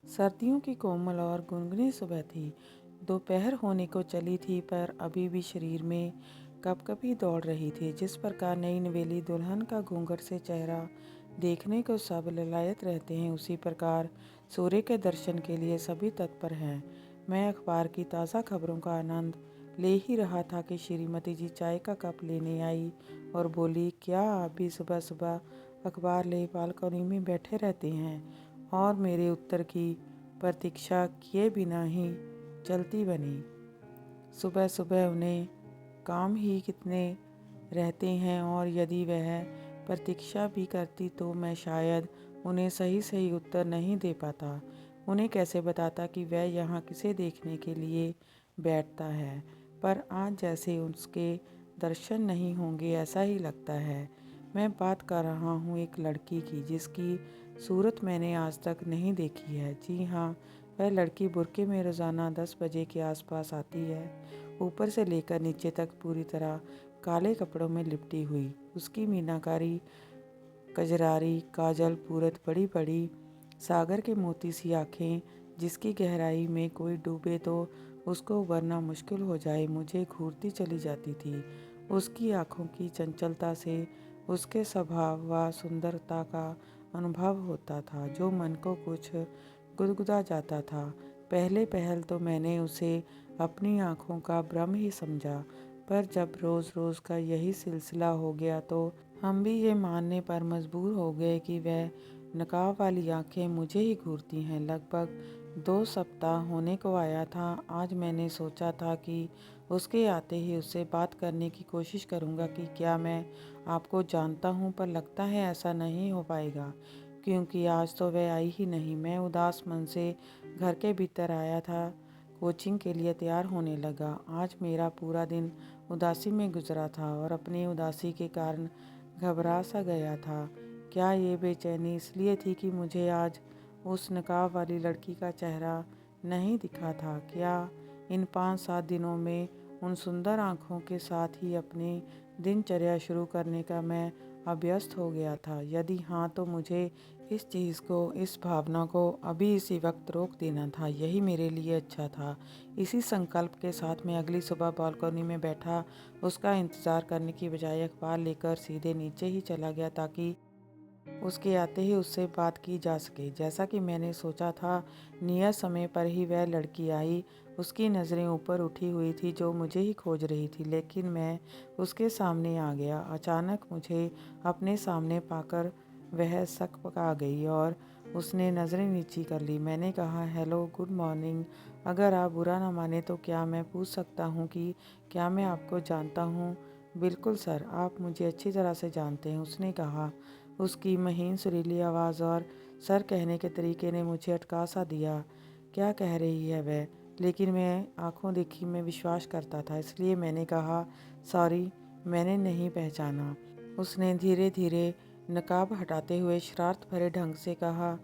सर्दियों की कोमल और गुनगुनी सुबह थी। दोपहर होने को चली थी पर अभी भी शरीर में कपकपी दौड़ रही थी। जिस प्रकार नई नवेली दुल्हन का घूंघट से चेहरा देखने को सब ललायत रहते हैं, उसी प्रकार सूर्य के दर्शन के लिए सभी तत्पर हैं। मैं अखबार की ताज़ा खबरों का आनंद ले ही रहा था कि श्रीमती जी चाय का कप लेने आई और बोली, क्या आप भी सुबह सुबह अखबार ले बालकनी में बैठे रहते हैं? और मेरे उत्तर की प्रतीक्षा किए बिना ही चलती बनी। सुबह सुबह उन्हें काम ही कितने रहते हैं और यदि वह प्रतीक्षा भी करती तो मैं शायद उन्हें सही सही उत्तर नहीं दे पाता। उन्हें कैसे बताता कि वह यहाँ किसे देखने के लिए बैठता है। पर आज जैसे उसके दर्शन नहीं होंगे ऐसा ही लगता है। मैं बात कर रहा हूँ एक लड़की की जिसकी सूरत मैंने आज तक नहीं देखी है। जी हाँ, वह लड़की बुर्के में रोज़ाना 10 बजे के आसपास आती है, ऊपर से लेकर नीचे तक पूरी तरह काले कपड़ों में लिपटी हुई। उसकी मीनाकारी, कजरारी, काजल पूरत, बड़ी बड़ी सागर के मोती सी आँखें, जिसकी गहराई में कोई डूबे तो उसको उबरना मुश्किल हो जाए, मुझे घूरती चली जाती थी। उसकी आँखों की चंचलता से उसके स्वभाव व सुंदरता का अनुभव होता था, जो मन को कुछ गुदगुदा जाता था। पहले पहल तो मैंने उसे अपनी आँखों का भ्रम ही समझा, पर जब रोज़ रोज़ का यही सिलसिला हो गया तो हम भी ये मानने पर मजबूर हो गए कि वह नकाब वाली आंखें मुझे ही घूरती हैं। लगभग 2 सप्ताह होने को आया था। आज मैंने सोचा था कि उसके आते ही उससे बात करने की कोशिश करूंगा कि क्या मैं आपको जानता हूं, पर लगता है ऐसा नहीं हो पाएगा क्योंकि आज तो वह आई ही नहीं। मैं उदास मन से घर के भीतर आया था, कोचिंग के लिए तैयार होने लगा। आज मेरा पूरा दिन उदासी में गुजरा था और अपनी उदासी के कारण घबरा सा गया था। क्या ये बेचैनी इसलिए थी कि मुझे आज उस नकाब वाली लड़की का चेहरा नहीं दिखा था? क्या इन 5-7 दिनों में उन सुंदर आँखों के साथ ही अपनी दिनचर्या शुरू करने का मैं अभ्यस्त हो गया था? यदि हाँ, तो मुझे इस चीज़ को, इस भावना को अभी इसी वक्त रोक देना था। यही मेरे लिए अच्छा था। इसी संकल्प के साथ मैं अगली सुबह बालकनी में बैठा उसका इंतज़ार करने की बजाय अखबार लेकर सीधे नीचे ही चला गया ताकि उसके आते ही उससे बात की जा सके। जैसा कि मैंने सोचा था, नियत समय पर ही वह लड़की आई। उसकी नज़रें ऊपर उठी हुई थी जो मुझे ही खोज रही थी, लेकिन मैं उसके सामने आ गया। अचानक मुझे अपने सामने पाकर वह सकपका गई और उसने नज़रें नीची कर ली। मैंने कहा, हेलो, गुड मॉर्निंग। अगर आप बुरा ना माने तो क्या मैं पूछ सकता हूँ कि क्या मैं आपको जानता हूँ? बिल्कुल सर, आप मुझे अच्छी तरह से जानते हैं, उसने कहा। उसकी महीन सुरीली आवाज़ और सर कहने के तरीके ने मुझे अटका सा दिया। क्या कह रही है वह? लेकिन मैं आंखों देखी में विश्वास करता था, इसलिए मैंने कहा, सॉरी, मैंने नहीं पहचाना। उसने धीरे धीरे नकाब हटाते हुए शरारत भरे ढंग से कहा,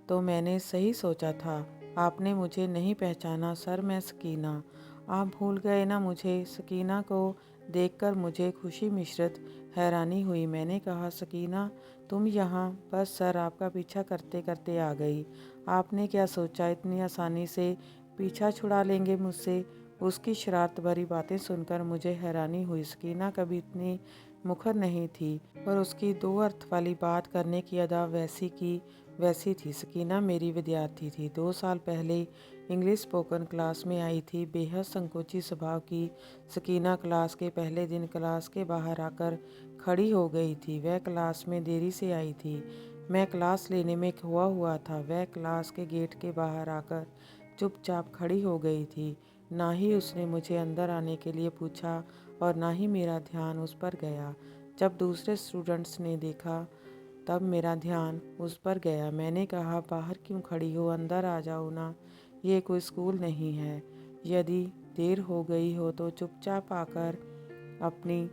तो मैंने सही सोचा था, आपने मुझे नहीं पहचाना सर, मैं सकीना। आप भूल गए ना मुझे? सकीना को देखकर मुझे खुशी मिश्रित हैरानी हुई। मैंने कहा, सकीना, तुम यहाँ? बस सर, आपका पीछा करते करते आ गई। आपने क्या सोचा इतनी आसानी से पीछा छुड़ा लेंगे मुझसे? उसकी शरारत भरी बातें सुनकर मुझे हैरानी हुई। सकीना कभी इतनी मुखर नहीं थी, पर उसकी 2 अर्थ वाली बात करने की अदा वैसी की वैसी थी। सकीना मेरी विद्यार्थी थी। 2 साल पहले इंग्लिश स्पोकन क्लास में आई थी। बेहद संकोची स्वभाव की सकीना क्लास के पहले दिन क्लास के बाहर आकर खड़ी हो गई थी। वह क्लास में देरी से आई थी। मैं क्लास लेने में खोया हुआ था। वह क्लास के गेट के बाहर आकर चुपचाप खड़ी हो गई थी। ना ही उसने मुझे अंदर आने के लिए पूछा और ना ही मेरा ध्यान उस पर गया। जब दूसरे स्टूडेंट्स ने देखा तब मेरा ध्यान उस पर गया। मैंने कहा, बाहर क्यों खड़ी हो, अंदर आ जाओ ना, ये कोई स्कूल नहीं है। यदि देर हो गई हो तो चुपचाप आकर अपनी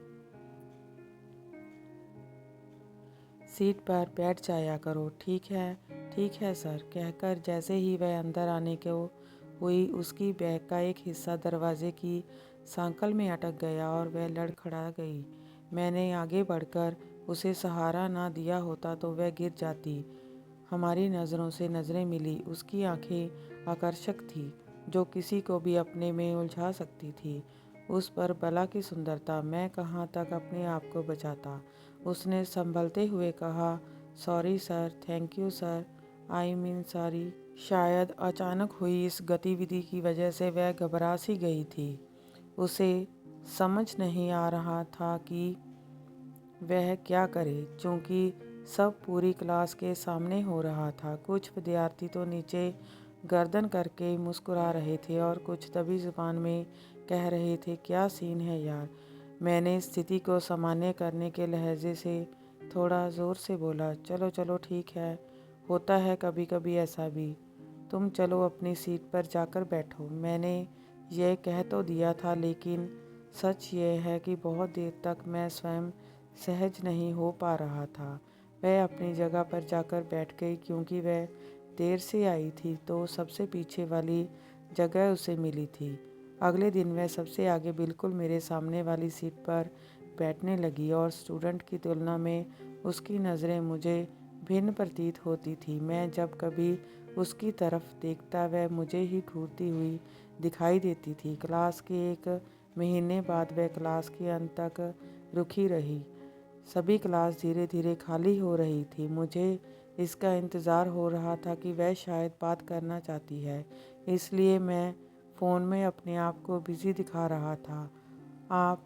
सीट पर बैठ जाया करो। ठीक है सर, कहकर जैसे ही वह अंदर आने को हुई, उसकी बैग का एक हिस्सा दरवाजे की सांकल में अटक गया और वह लड़खड़ा गई। मैंने आगे बढ़कर उसे सहारा ना दिया होता तो वह गिर जाती। हमारी नज़रों से नज़रें मिली। उसकी आंखें आकर्षक थी, जो किसी को भी अपने में उलझा सकती थी। उस पर बला की सुंदरता। मैं कहाँ तक अपने आप को बचाता। उसने संभलते हुए कहा, sorry sir, thank you sir, I mean sorry. शायद अचानक हुई इस गतिविधि की वजह से वह घबरा सी गई थी। उसे समझ नहीं आ रहा था कि वह क्या करे, क्योंकि सब पूरी क्लास के सामने हो रहा था। कुछ विद्यार्थी तो नीचे गर्दन करके मुस्कुरा रहे थे और कुछ दबी जुबान में कह रहे थे, क्या सीन है यार। मैंने स्थिति को सामान्य करने के लहजे से थोड़ा ज़ोर से बोला, चलो चलो ठीक है, होता है कभी कभी ऐसा भी। तुम चलो अपनी सीट पर जाकर बैठो। मैंने यह कह तो दिया था, लेकिन सच यह है कि बहुत देर तक मैं स्वयं सहज नहीं हो पा रहा था। वह अपनी जगह पर जाकर बैठ गई। क्योंकि वह देर से आई थी तो सबसे पीछे वाली जगह उसे मिली थी। अगले दिन वह सबसे आगे बिल्कुल मेरे सामने वाली सीट पर बैठने लगी और स्टूडेंट की तुलना में उसकी नज़रें मुझे भिन्न प्रतीत होती थी। मैं जब कभी उसकी तरफ देखता वह मुझे ही घूरती हुई दिखाई देती थी। क्लास के एक महीने बाद वह क्लास के अंत तक रुकी रही। सभी क्लास धीरे धीरे खाली हो रही थी। मुझे इसका इंतज़ार हो रहा था कि वह शायद बात करना चाहती है, इसलिए मैं फ़ोन में अपने आप को बिज़ी दिखा रहा था। आप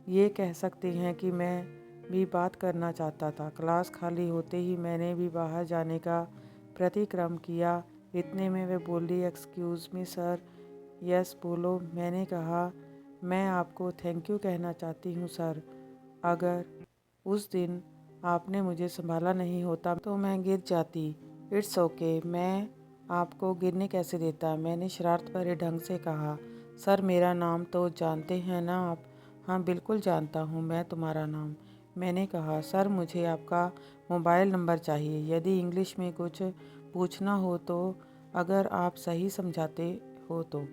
ये कह सकते हैं कि मैं भी बात करना चाहता था। क्लास खाली होते ही मैंने भी बाहर जाने का प्रतिक्रम किया। इतने में वह बोली, एक्सक्यूज़ मी सर। यस बोलो। मैंने कहा, मैं आपको थैंक यू कहना चाहती हूँ सर। अगर उस दिन आपने मुझे संभाला नहीं होता तो मैं गिर जाती। इट्स ओके, मैं आपको गिरने कैसे देता। मैंने शरारत भरे ढंग से कहा। सर, मेरा नाम तो जानते हैं ना आप। हाँ बिल्कुल जानता हूँ मैं तुम्हारा नाम। मैंने कहा, सर मुझे आपका मोबाइल नंबर चाहिए, यदि इंग्लिश में कुछ पूछना हो तो, अगर आप सही समझाते हो तो।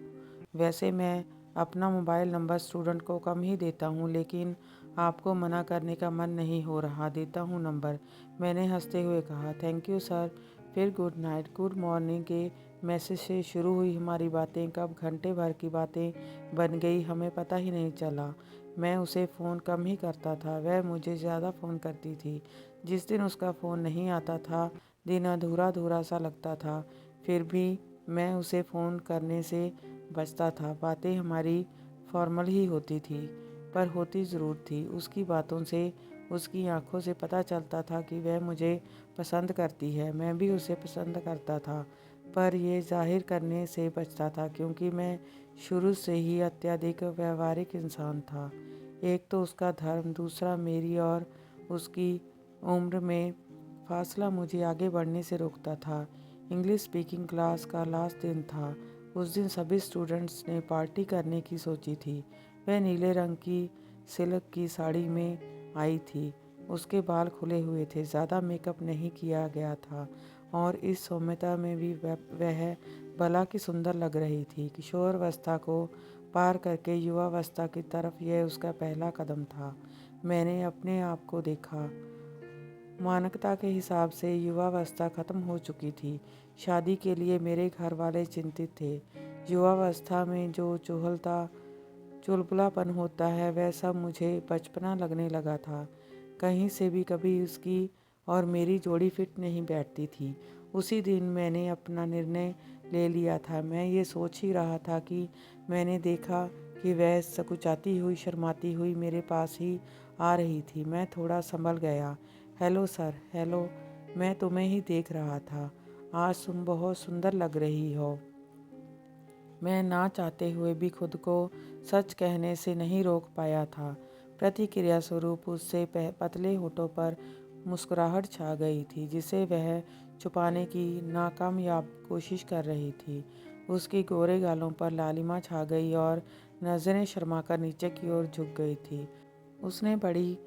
वैसे मैं अपना मोबाइल नंबर स्टूडेंट को कम ही देता हूँ, लेकिन आपको मना करने का मन नहीं हो रहा, देता हूँ नंबर। मैंने हंसते हुए कहा, थैंक यू सर। फिर गुड नाइट, गुड मॉर्निंग के मैसेज से शुरू हुई हमारी बातें कब घंटे भर की बातें बन गई हमें पता ही नहीं चला। मैं उसे फ़ोन कम ही करता था, वह मुझे ज़्यादा फ़ोन करती थी। जिस दिन उसका फ़ोन नहीं आता था, दिन अधूरा अधूरा सा लगता था। फिर भी मैं उसे फ़ोन करने से बचता था। बातें हमारी फॉर्मल ही होती थी, पर होती ज़रूर थी। उसकी बातों से, उसकी आंखों से पता चलता था कि वह मुझे पसंद करती है। मैं भी उसे पसंद करता था, पर यह जाहिर करने से बचता था, क्योंकि मैं शुरू से ही अत्यधिक व्यवहारिक इंसान था। एक तो उसका धर्म, दूसरा मेरी और उसकी उम्र में फासला मुझे आगे बढ़ने से रोकता था। इंग्लिश स्पीकिंग क्लास का लास्ट दिन था। उस दिन सभी स्टूडेंट्स ने पार्टी करने की सोची थी। वह नीले रंग की सिल्क की साड़ी में आई थी। उसके बाल खुले हुए थे, ज़्यादा मेकअप नहीं किया गया था और इस सौम्यता में भी वह भला की सुंदर लग रही थी। किशोरावस्था को पार करके युवावस्था की तरफ यह उसका पहला कदम था। मैंने अपने आप को देखा। मानकता के हिसाब से युवावस्था खत्म हो चुकी थी। शादी के लिए मेरे घर वाले चिंतित थे। युवावस्था में जो चुलबुलापन होता है, वह सब मुझे बचपना लगने लगा था। कहीं से भी कभी उसकी और मेरी जोड़ी फिट नहीं बैठती थी। उसी दिन मैंने अपना निर्णय ले लिया था। मैं ये सोच ही रहा था कि मैंने देखा कि वह सकुचाती हुई, शर्माती हुई मेरे पास ही आ रही थी। मैं थोड़ा संभल गया। Hello sir. हेलो, मैं तुम्हें ही देख रहा था। आज तुम बहुत सुंदर लग रही हो। मैं ना चाहते हुए भी खुद को सच कहने से नहीं रोक पाया था। प्रतिक्रिया स्वरूप उससे पतले होठों पर मुस्कुराहट छा गई थी, जिसे वह छुपाने की नाकामयाब कोशिश कर रही थी। उसकी गोरे गालों पर लालिमा छा गई और नज़रें शर्माकर नीचे की ओर झुक गई थी। उसने बड़ी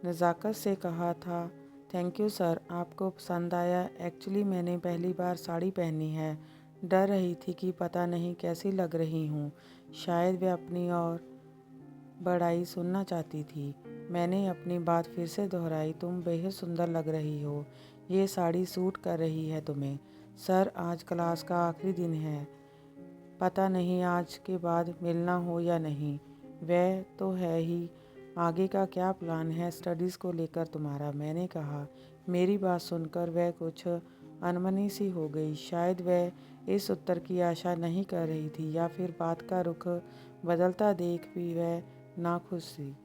नज़ाकत से कहा था, थैंक यू सर, आपको पसंद आया। एक्चुअली मैंने पहली बार साड़ी पहनी है। डर रही थी कि पता नहीं कैसी लग रही हूँ। शायद वह अपनी और बड़ाई सुनना चाहती थी। मैंने अपनी बात फिर से दोहराई, तुम बेहद सुंदर लग रही हो। ये साड़ी सूट कर रही है तुम्हें। सर, आज क्लास का आखिरी दिन है। पता नहीं आज के बाद मिलना हो या नहीं। वह तो है ही। आगे का क्या प्लान है स्टडीज़ को लेकर तुम्हारा? मैंने कहा। मेरी बात सुनकर वह कुछ अनमनी सी हो गई। शायद वह इस उत्तर की आशा नहीं कर रही थी, या फिर बात का रुख बदलता देख भी वह नाखुश थी।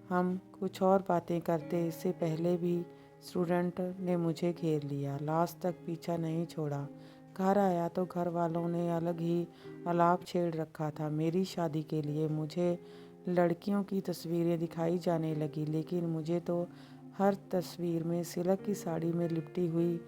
हम कुछ और बातें करते इससे पहले भी स्टूडेंट ने मुझे घेर लिया। लास्ट तक पीछा नहीं छोड़ा। घर आया तो घर वालों ने अलग ही आलाप छेड़ रखा था। मेरी शादी के लिए मुझे लड़कियों की तस्वीरें दिखाई जाने लगी, लेकिन मुझे तो हर तस्वीर में सिल्क की साड़ी में लिपटी हुई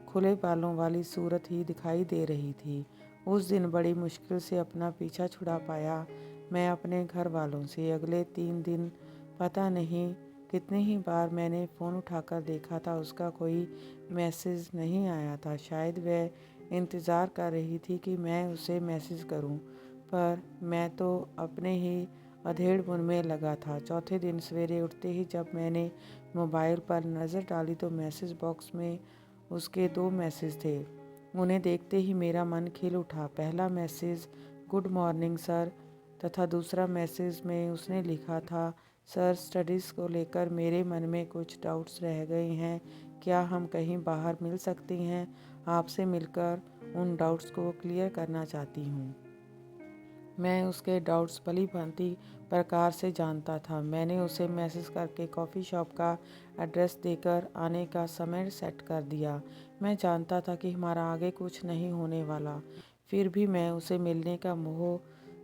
खुले बालों वाली सूरत ही दिखाई दे रही थी। उस दिन बड़ी मुश्किल से अपना पीछा छुड़ा पाया मैं अपने घर वालों से। अगले 3 दिन पता नहीं कितनी ही बार मैंने फ़ोन उठाकर देखा था, उसका कोई मैसेज नहीं आया था। शायद वह इंतज़ार कर रही थी कि मैं उसे मैसेज करूं, पर मैं तो अपने ही अधेड़-बुन में लगा था। चौथे दिन सवेरे उठते ही जब मैंने मोबाइल पर नज़र डाली तो मैसेज बॉक्स में उसके 2 मैसेज थे। उन्हें देखते ही मेरा मन खिल उठा। पहला मैसेज, गुड मॉर्निंग सर, तथा दूसरा मैसेज में उसने लिखा था, सर, स्टडीज़ को लेकर मेरे मन में कुछ डाउट्स रह गए हैं। क्या हम कहीं बाहर मिल सकते हैं? आपसे मिलकर उन डाउट्स को क्लियर करना चाहती हूँ। मैं उसके डाउट्स भली भांति प्रकार से जानता था। मैंने उसे मैसेज करके कॉफ़ी शॉप का एड्रेस देकर आने का समय सेट कर दिया। मैं जानता था कि हमारा आगे कुछ नहीं होने वाला, फिर भी मैं उसे मिलने का मोह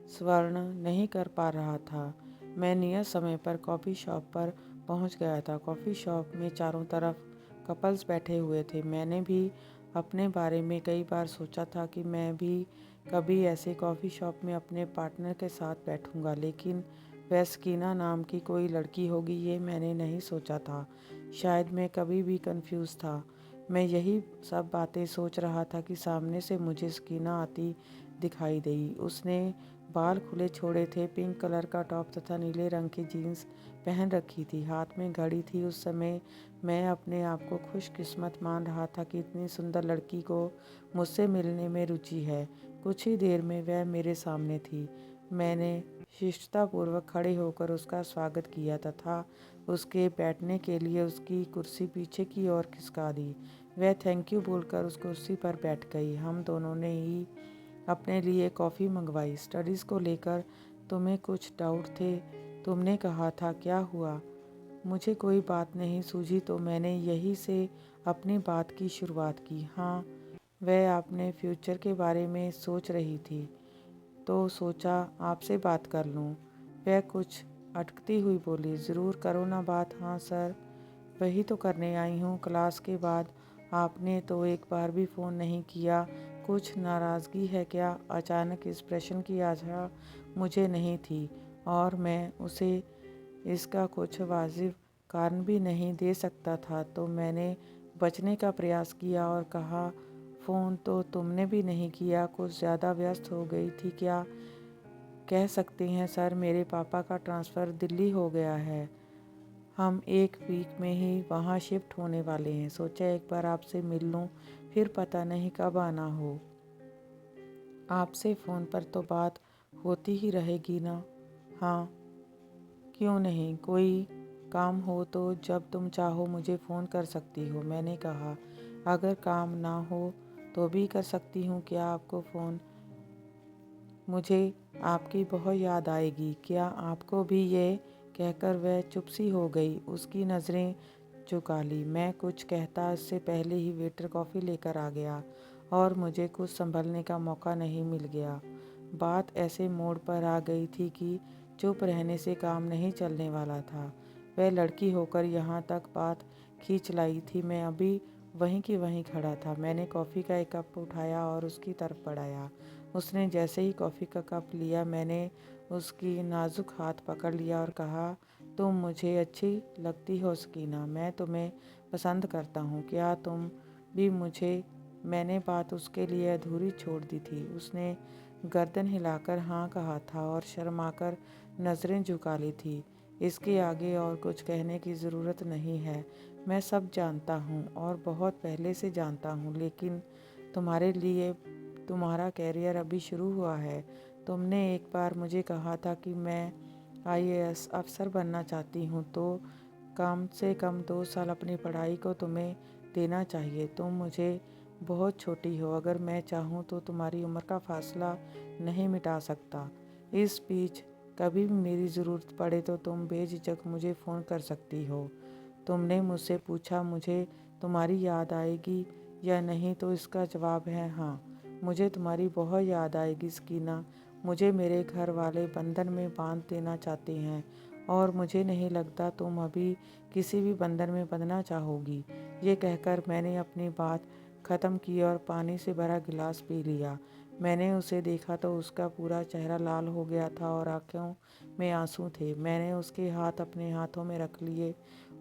स्वर्ण नहीं कर पा रहा था। मैं नियत समय पर कॉफ़ी शॉप पर पहुंच गया था। कॉफ़ी शॉप में चारों तरफ कपल्स बैठे हुए थे। मैंने भी अपने बारे में कई बार सोचा था कि मैं भी कभी ऐसे कॉफ़ी शॉप में अपने पार्टनर के साथ बैठूंगा, लेकिन वह सकीना नाम की कोई लड़की होगी ये मैंने नहीं सोचा था। शायद मैं कभी भी कंफ्यूज था। मैं यही सब बातें सोच रहा था कि सामने से मुझे सकीना आती दिखाई दी। उसने बाल खुले छोड़े थे, पिंक कलर का टॉप तथा नीले रंग की जीन्स पहन रखी थी। हाथ में घड़ी थी। उस समय मैं अपने आप को खुशकिस्मत मान रहा था कि इतनी सुंदर लड़की को मुझसे मिलने में रुचि है। कुछ ही देर में वह मेरे सामने थी। मैंने शिष्टतापूर्वक खड़े होकर उसका स्वागत किया तथा उसके बैठने के लिए उसकी कुर्सी पीछे की ओर खिसका दी। वह थैंक यू बोलकर उस कुर्सी पर बैठ गई। हम दोनों ने ही अपने लिए कॉफ़ी मंगवाई। स्टडीज़ को लेकर तुम्हें कुछ डाउट थे, तुमने कहा था, क्या हुआ? मुझे कोई बात नहीं सूझी तो मैंने यही से अपनी बात की शुरुआत की। हाँ, वह अपने फ्यूचर के बारे में सोच रही थी, तो सोचा आपसे बात कर लूँ। वह कुछ अटकती हुई बोली, ज़रूर करो ना बात। हाँ सर, वही तो करने आई हूँ। क्लास के बाद आपने तो एक बार भी फ़ोन नहीं किया। कुछ नाराज़गी है क्या? अचानक इस प्रश्न की आशा मुझे नहीं थी, और मैं उसे इसका कुछ वाजिब कारण भी नहीं दे सकता था, तो मैंने बचने का प्रयास किया और कहा, फ़ोन तो तुमने भी नहीं किया, कुछ ज़्यादा व्यस्त हो गई थी क्या? कह सकते हैं सर, मेरे पापा का ट्रांसफ़र दिल्ली हो गया है। हम 1 वीक में ही वहाँ शिफ्ट होने वाले हैं। सोचा एक बार आपसे मिल लूँ, फिर पता नहीं कब आना हो। आपसे फ़ोन पर तो बात होती ही रहेगी ना? हाँ, क्यों नहीं। कोई काम हो तो जब तुम चाहो मुझे फ़ोन कर सकती हो। मैंने कहा, अगर काम ना हो तो भी कर सकती हूँ क्या आपको फ़ोन? मुझे आपकी बहुत याद आएगी। क्या आपको भी? ये कहकर वह चुप सी हो गई। उसकी नज़रें झुका ली। मैं कुछ कहता इससे पहले ही वेटर कॉफ़ी लेकर आ गया और मुझे कुछ संभलने का मौका नहीं मिल गया। बात ऐसे मोड़ पर आ गई थी कि चुप रहने से काम नहीं चलने वाला था। वह लड़की होकर यहाँ तक बात खींच लाई थी। मैं अभी वहीं की वहीं खड़ा था। मैंने कॉफ़ी का एक कप उठाया और उसकी तरफ बढ़ाया। उसने जैसे ही कॉफ़ी का कप लिया, मैंने उसकी नाजुक हाथ पकड़ लिया और कहा, तुम मुझे अच्छी लगती हो सकीना। मैं तुम्हें पसंद करता हूँ। क्या तुम भी मुझे? मैंने बात उसके लिए अधूरी छोड़ दी थी। उसने गर्दन हिलाकर हाँ कहा था और शर्माकर नज़रें झुका ली थी। इसके आगे और कुछ कहने की ज़रूरत नहीं है। मैं सब जानता हूँ और बहुत पहले से जानता हूँ, लेकिन तुम्हारे लिए तुम्हारा कैरियर अभी शुरू हुआ है। तुमने एक बार मुझे कहा था कि मैं आईएएस अफसर बनना चाहती हूँ, तो कम से कम 2 साल अपनी पढ़ाई को तुम्हें देना चाहिए। तुम मुझे बहुत छोटी हो, अगर मैं चाहूँ तो तुम्हारी उम्र का फासला नहीं मिटा सकता। इस बीच कभी भी मेरी ज़रूरत पड़े तो तुम बेझिझक मुझे फ़ोन कर सकती हो। तुमने मुझसे पूछा मुझे तुम्हारी याद आएगी या नहीं, तो इसका जवाब है हाँ, मुझे तुम्हारी बहुत याद आएगी सकीना। मुझे मेरे घर वाले बंधन में बांध देना चाहते हैं और मुझे नहीं लगता तुम अभी किसी भी बंधन में बंधना चाहोगी। ये कहकर मैंने अपनी बात ख़त्म की और पानी से भरा गिलास पी लिया। मैंने उसे देखा तो उसका पूरा चेहरा लाल हो गया था और आंखों में आंसू थे। मैंने उसके हाथ अपने हाथों में रख लिए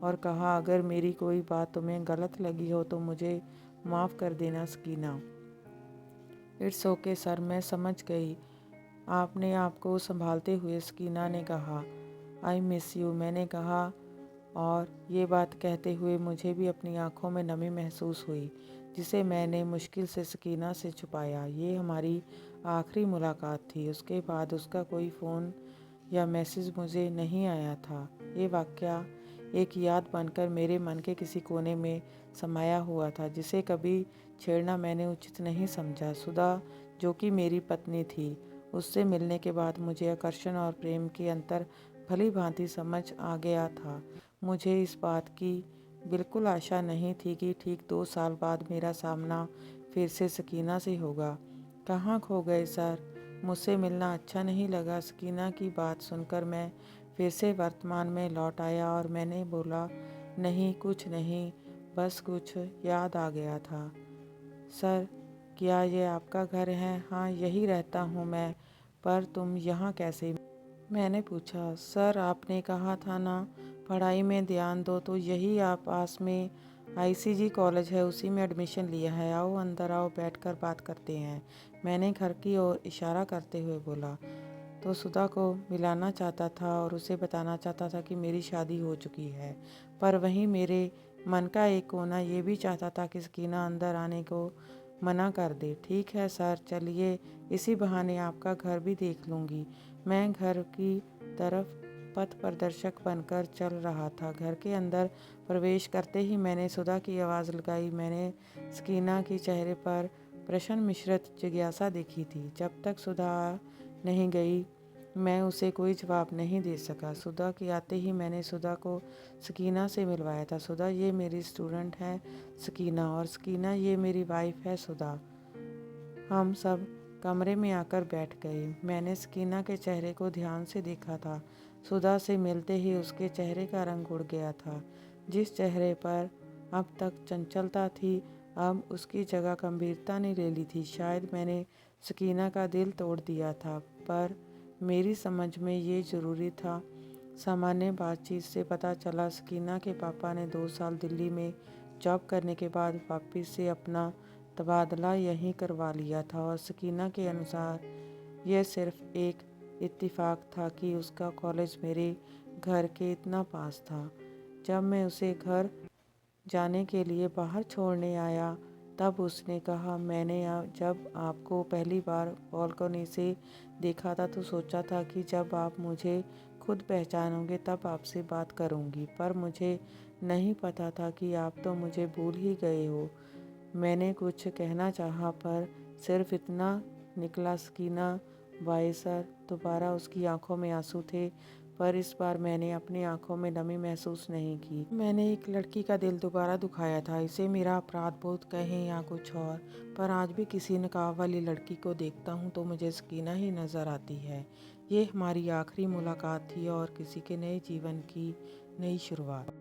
और कहा, अगर मेरी कोई बात तुम्हें गलत लगी हो तो मुझे माफ़ कर देना सकीना। इट्स ओके सर, मैं समझ गई। आपने आपको संभालते हुए सकीना ने कहा। आई मिस यू, मैंने कहा, और ये बात कहते हुए मुझे भी अपनी आंखों में नमी महसूस हुई, जिसे मैंने मुश्किल से सकीना से छुपाया। ये हमारी आखिरी मुलाकात थी। उसके बाद उसका कोई फ़ोन या मैसेज मुझे नहीं आया था। ये वाक़या एक याद बनकर मेरे मन के किसी कोने में समाया हुआ था, जिसे कभी छेड़ना मैंने उचित नहीं समझा। सुधा, जो कि मेरी पत्नी थी, उससे मिलने के बाद मुझे आकर्षण और प्रेम के अंतर भली भांति समझ आ गया था। मुझे इस बात की बिल्कुल आशा नहीं थी कि ठीक 2 साल बाद मेरा सामना फिर से सकीना से होगा। कहाँ खो गए सर? मुझसे मिलना अच्छा नहीं लगा। सकीना की बात सुनकर मैं फिर से वर्तमान में लौट आया और मैंने बोला, नहीं, कुछ नहीं, बस कुछ याद आ गया था। सर, क्या ये आपका घर है? हाँ, यही रहता हूँ मैं, पर तुम यहाँ कैसे? मैंने पूछा। सर, आपने कहा था ना पढ़ाई में ध्यान दो, तो यही आप पास में आईसीजी कॉलेज है, उसी में एडमिशन लिया है। आओ अंदर आओ, बैठकर बात करते हैं, मैंने घर की ओर इशारा करते हुए बोला। तो सुधा को मिलाना चाहता था और उसे बताना चाहता था कि मेरी शादी हो चुकी है, पर वहीं मेरे मन का एक कोना ये भी चाहता था कि सकीना अंदर आने को मना कर दे। ठीक है सर, चलिए, इसी बहाने आपका घर भी देख लूँगी। मैं घर की तरफ पथ प्रदर्शक बनकर चल रहा था। घर के अंदर प्रवेश करते ही मैंने सुधा की आवाज़ लगाई। मैंने सकीना के चेहरे पर प्रश्न मिश्रित जिज्ञासा देखी थी। जब तक सुधा नहीं गई, मैं उसे कोई जवाब नहीं दे सका। सुधा के आते ही मैंने सुधा को सकीना से मिलवाया था। सुधा, ये मेरी स्टूडेंट है सकीना, और सकीना, ये मेरी वाइफ है सुधा। हम सब कमरे में आकर बैठ गए। मैंने सकीना के चेहरे को ध्यान से देखा था। सुधा से मिलते ही उसके चेहरे का रंग उड़ गया था। जिस चेहरे पर अब तक चंचलता थी, अब उसकी जगह गंभीरता ने ले ली थी। शायद मैंने सकीना का दिल तोड़ दिया था, पर मेरी समझ में ये ज़रूरी था। सामान्य बातचीत से पता चला सकीना के पापा ने 2 साल दिल्ली में जॉब करने के बाद वापस से अपना तबादला यहीं करवा लिया था, और सकीना के अनुसार यह सिर्फ एक इत्तेफाक था कि उसका कॉलेज मेरे घर के इतना पास था। जब मैं उसे घर जाने के लिए बाहर छोड़ने आया, तब उसने कहा, मैंने जब आपको पहली बार बालकनी से देखा था तो सोचा था कि जब आप मुझे खुद पहचानोगे तब आपसे बात करूंगी, पर मुझे नहीं पता था कि आप तो मुझे भूल ही गए हो। मैंने कुछ कहना चाहा, पर सिर्फ इतना निकला, सकीना बाय सर। दोबारा उसकी आंखों में आंसू थे, पर इस बार मैंने अपनी आंखों में नमी महसूस नहीं की। मैंने एक लड़की का दिल दोबारा दुखाया था। इसे मेरा अपराध बोध कहें या कुछ और, पर आज भी किसी नकाब वाली लड़की को देखता हूँ तो मुझे सकीना ही नज़र आती है। ये हमारी आखिरी मुलाकात थी और किसी के नए जीवन की नई शुरुआत।